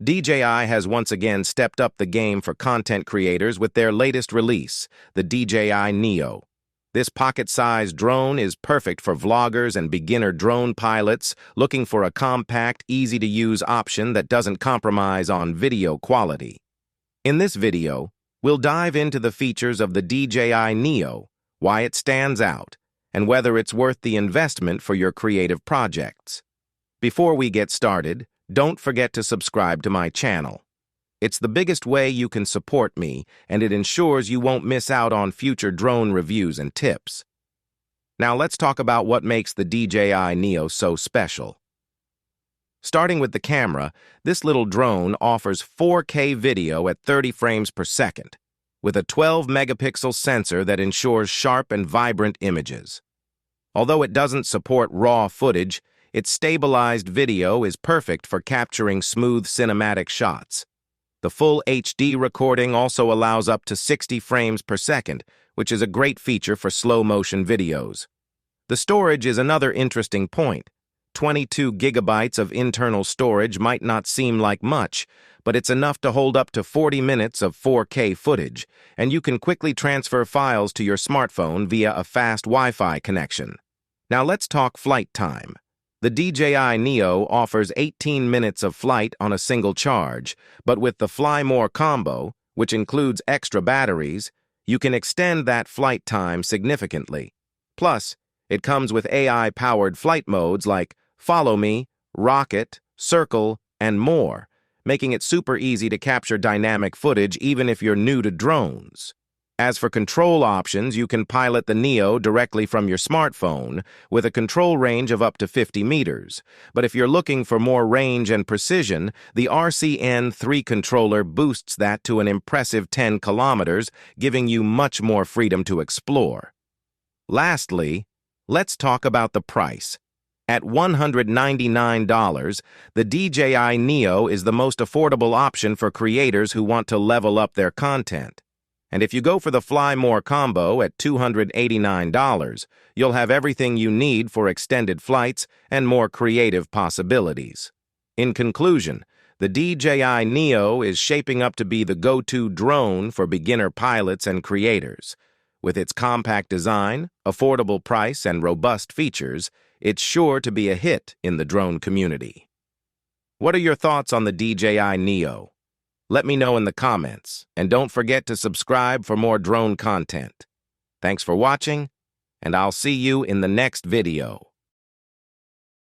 DJI has once again stepped up the game for content creators with their latest release, the DJI Neo. This pocket-sized drone is perfect for vloggers and beginner drone pilots looking for a compact, easy-to-use option that doesn't compromise on video quality. In this video, we'll dive into the features of the DJI Neo, why it stands out, and whether it's worth the investment for your creative projects. Before we get started, don't forget to subscribe to my channel. It's the biggest way you can support me, and it ensures you won't miss out on future drone reviews and tips. Now let's talk about what makes the DJI Neo so special. Starting with the camera, this little drone offers 4K video at 30 frames per second, with a 12-megapixel sensor that ensures sharp and vibrant images. Although it doesn't support RAW footage, its stabilized video is perfect for capturing smooth cinematic shots. The full HD recording also allows up to 60 frames per second, which is a great feature for slow-motion videos. The storage is another interesting point. 22 gigabytes of internal storage might not seem like much, but it's enough to hold up to 40 minutes of 4K footage, and you can quickly transfer files to your smartphone via a fast Wi-Fi connection. Now let's talk flight time. The DJI Neo offers 18 minutes of flight on a single charge, but with the Fly More combo, which includes extra batteries, you can extend that flight time significantly. Plus, it comes with AI-powered flight modes like Follow Me, Rocket, Circle, and more, making it super easy to capture dynamic footage even if you're new to drones. As for control options, you can pilot the Neo directly from your smartphone with a control range of up to 50 meters. But if you're looking for more range and precision, the RCN3 controller boosts that to an impressive 10 kilometers, giving you much more freedom to explore. Lastly, let's talk about the price. At $199, the DJI Neo is the most affordable option for creators who want to level up their content. And if you go for the Fly More combo at $289, you'll have everything you need for extended flights and more creative possibilities. In conclusion, the DJI Neo is shaping up to be the go-to drone for beginner pilots and creators. With its compact design, affordable price, and robust features, it's sure to be a hit in the drone community. What are your thoughts on the DJI Neo? Let me know in the comments, and don't forget to subscribe for more drone content. Thanks for watching, and I'll see you in the next video.